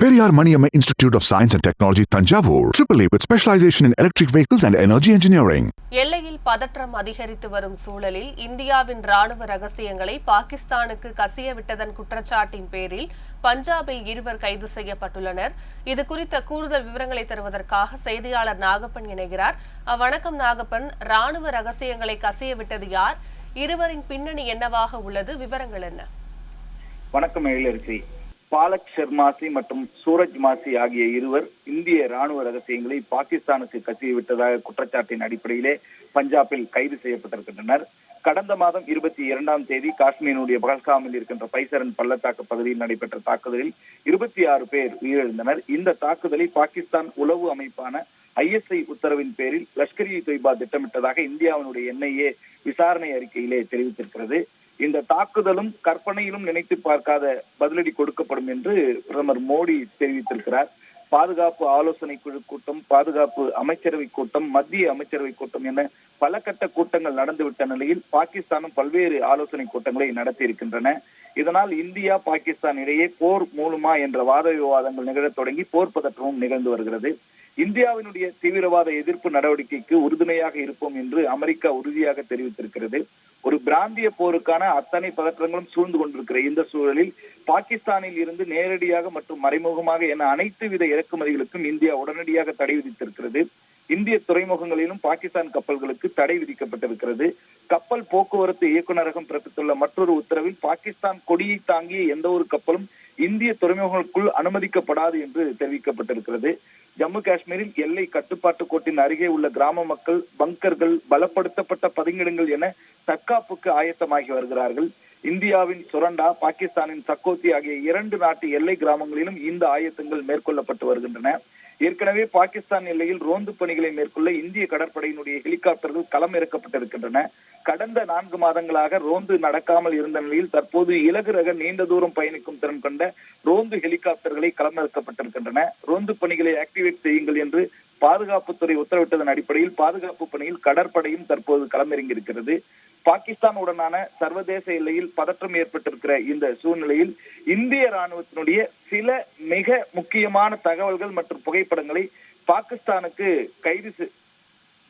Periyar Maniamma Institute of Science and Technology, Tanjavur, AAA with specialization in electric vehicles and energy engineering. எல்லையில் பதற்றம் அதிகரித்து வரும் சூழலில் இந்தியாவின் ராணுவ ரகசியங்களை பாகிஸ்தானுக்கு கசியவிட்டதன் குற்றச்சாட்டின் பேரில் பஞ்சாபில் இருவர் கைது செய்யப்பட்டுள்ளனர். இது குறித்த கூடுதல் விவரங்களை தருவதற்காக செய்தியாளர் நாகப்பன் இணைகிறார். வணக்கம் நாகப்பன், ராணுவ ரகசியங்களை கசியவிட்டது யார்? இருவரின் பின்னணி என்னவாக உள்ளது? விவரங்கள் என்ன? வணக்கம் எழிலரசி. பாலக் ஷர்மாசி மற்றும் சூரஜ் மாசி ஆகிய இருவர் இந்திய ராணுவ ரகசியங்களை பாகிஸ்தானுக்கு கசியவிட்டதாக குற்றச்சாட்டின் அடிப்படையிலே பஞ்சாபில் கைது செய்யப்பட்டிருக்கின்றனர். கடந்த மாதம் 22ஆம் தேதி காஷ்மீரினுடைய பகல்காமில் இருக்கின்ற பைசரன் பள்ளத்தாக்கு பகுதியில் நடைபெற்ற தாக்குதலில் 26 பேர் உயிரிழந்தனர். இந்த தாக்குதலை பாகிஸ்தான் உளவு அமைப்பான ISI உத்தரவின் பேரில் லஷ்கர் இ தொய்பா திட்டமிட்டதாக இந்தியாவினுடைய NIA விசாரணை அறிக்கையிலே தெரிவித்திருக்கிறது. இந்த தாக்குதலும் கற்பனையிலும் நினைத்து பார்க்காத பதிலடி கொடுக்கப்படும் என்று பிரதமர் மோடி தெரிவித்திருக்கிறார். பாதுகாப்பு ஆலோசனை குழு கூட்டம், பாதுகாப்பு அமைச்சரவை கூட்டம், மத்திய அமைச்சரவை கூட்டம் என பல கட்ட கூட்டங்கள் நடந்துவிட்ட நிலையில் பாகிஸ்தானும் பல்வேறு ஆலோசனை கூட்டங்களை நடத்தி இருக்கின்றன. இதனால் இந்தியா பாகிஸ்தான் இடையே போர் மூலமா என்ற வாத விவாதங்கள் நிகழத் தொடங்கி போர் பதற்றமும் நிகழ்ந்து வருகிறது. இந்தியாவினுடைய தீவிரவாத எதிர்ப்பு நடவடிக்கைக்கு உறுதுணையாக இருப்போம் என்று அமெரிக்கா உறுதியாக தெரிவித்திருக்கிறது. ஒரு பிராந்திய போருக்கான அத்தனை பதற்றங்களும் சூழ்ந்து கொண்டிருக்கிற இந்த சூழலில் பாகிஸ்தானில் இருந்து நேரடியாக மற்றும் மறைமுகமாக என அனைத்து வித இறக்குமதிகளுக்கும் இந்தியா உடனடியாக தடை விதித்திருக்கிறது. இந்திய துறைமுகங்களிலும் பாகிஸ்தான் கப்பல்களுக்கு தடை விதிக்கப்பட்டிருக்கிறது. கப்பல் போக்குவரத்து இயக்குநரகம் பிறப்பித்துள்ள மற்றொரு உத்தரவில் பாகிஸ்தான் கொடியை தாங்கிய எந்த ஒரு கப்பலும் இந்திய துறைமுகங்களுக்குள் அனுமதிக்கப்படாது என்று தெரிவிக்கப்பட்டிருக்கிறது. ஜம்மு காஷ்மீரில் எல்லை கட்டுப்பாட்டு கோட்டின் அருகே உள்ள கிராம மக்கள் பங்கர்கள், பலப்படுத்தப்பட்ட பதுங்கிடங்கள் என தற்காப்புக்கு ஆயத்தமாகி வருகிறார்கள். இந்தியாவின் சுரண்டா, பாகிஸ்தானின் சக்கோத்தி ஆகிய 2 நாட்டு எல்லை கிராமங்களிலும் இந்த ஆயத்தங்கள் மேற்கொள்ளப்பட்டு வருகின்றன. ஏற்கனவே பாகிஸ்தான் எல்லையில் ரோந்து பணிகளை மேற்கொள்ள இந்திய கடற்படையினுடைய ஹெலிகாப்டர்கள் களம் இறக்கப்பட்டிருக்கின்றன. கடந்த 4 மாதங்களாக ரோந்து நடக்காமல் இருந்த நிலையில் தற்போது இலகு ரக நீண்ட தூரம் பயணிக்கும் திறன் கொண்ட ரோந்து ஹெலிகாப்டர்களை களமிறக்கப்பட்டிருக்கின்றன. ரோந்து பணிகளை ஆக்டிவேட் செய்யுங்கள் என்று பாதுகாப்புத்துறை உத்தரவிட்டதன் அடிப்படையில் பாதுகாப்பு பணியில் கடற்படையும் தற்போது களமிறங்கியிருக்கிறது. பாகிஸ்தான் உடனான சர்வதேச எல்லையில் பதற்றம் ஏற்பட்டிருக்கிற இந்த சூழ்நிலையில் இந்திய ராணுவத்தினுடைய சில மிக முக்கியமான தகவல்கள் மற்றும் புகைப்படங்களை பாகிஸ்தானுக்கு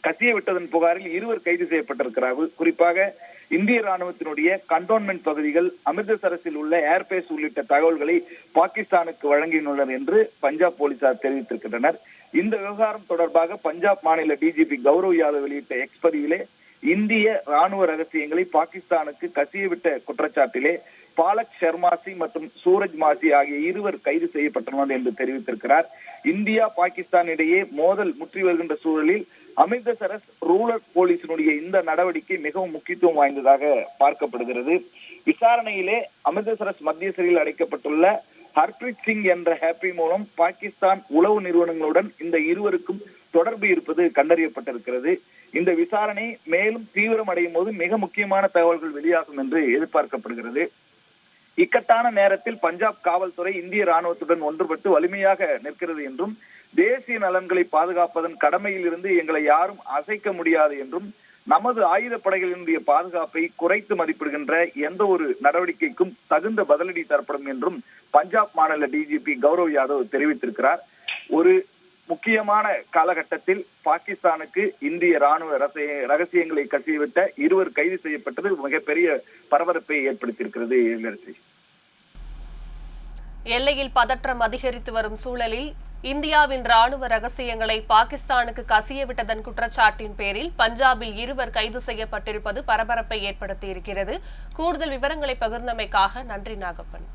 கசிய விட்டதன் புகாரில் இருவர் கைது செய்யப்பட்டிருக்கிறார்கள். குறிப்பாக இந்திய ராணுவத்தினுடைய கண்டோன்மெண்ட் பகுதிகள், அமிர்தசரஸில் உள்ள ஏர்பேஸ் உள்ளிட்ட தகவல்களை பாகிஸ்தானுக்கு வழங்கியுள்ளனர் என்று பஞ்சாப் போலீசார் தெரிவித்திருக்கின்றனர். இந்த விவகாரம் தொடர்பாக பஞ்சாப் மாநில DGP கௌரவ் யாதவ் வெளியிட்ட எக்ஸ் பதிவிலே இந்திய ராணுவ ரகசியங்களை பாகிஸ்தானுக்கு கசியவிட்ட குற்றச்சாட்டிலே பாலக் ஷர்மாசி மற்றும் சூரஜ் மாசி ஆகிய இருவர் கைது செய்யப்பட்டுள்ளனர் என்று தெரிவித்திருக்கிறார். இந்தியா பாகிஸ்தான் இடையே மோதல் முற்றி வருகின்ற சூழலில் அமிர்தசரஸ் ரூரல் போலீசினுடைய இந்த நடவடிக்கை மிகவும் முக்கியத்துவம் வாய்ந்ததாக பார்க்கப்படுகிறது. விசாரணையிலே அமிர்தசரஸ் மத்திய சிறையில் அடைக்கப்பட்டுள்ள ஹர்ப்ரீத் சிங் என்ற ஹேப்பி மூலம் பாகிஸ்தான் உளவு நிறுவனங்களுடன் இந்த இருவருக்கும் தொடர்பு இருப்பது கண்டறியப்பட்டிருக்கிறது. இந்த விசாரணை மேலும் தீவிரம் அடையும் போது மிக முக்கியமான தகவல்கள் வெளியாகும் என்று எதிர்பார்க்கப்படுகிறது. இக்கட்டான நேரத்தில் பஞ்சாப் காவல்துறை இந்திய ராணுவத்துடன் ஒன்றுபட்டு வலிமையாக நிற்கிறது என்றும், தேசிய நலன்களை பாதுகாப்பதன் கடமையில் இருந்து எங்களை யாரும் அசைக்க முடியாது என்றும், நமது ஆயுத படைகளினுடைய பாதுகாப்பை குறைத்து மதிப்பிடுகின்ற எந்த ஒரு நடவடிக்கைக்கும் தகுந்த பதிலடி தரப்படும் என்றும் பஞ்சாப் மாநில DGP கௌரவ் யாதவ் தெரிவித்திருக்கிறார். ஒரு முக்கியமான காலகட்டத்தில் பாகிஸ்தானுக்கு இந்திய ராணுவ ரகசியங்களை கசியவிட்ட இருவர் கைது செய்யப்பட்டது மிகப்பெரிய பரபரப்பை ஏற்படுத்தியிருக்கிறது. எல்லையில் பதற்றம் அதிகரித்து வரும் சூழலில் இந்தியாவின் ராணுவ ரகசியங்களை பாகிஸ்தானுக்கு கசியவிட்டதன் குற்றச்சாட்டின் பேரில் பஞ்சாபில் இருவர் கைது செய்யப்பட்டிருப்பது பரபரப்பை ஏற்படுத்தியிருக்கிறது. கூடுதல் விவரங்களை பகிர்ந்தமைக்காக நன்றி நாகப்பன்.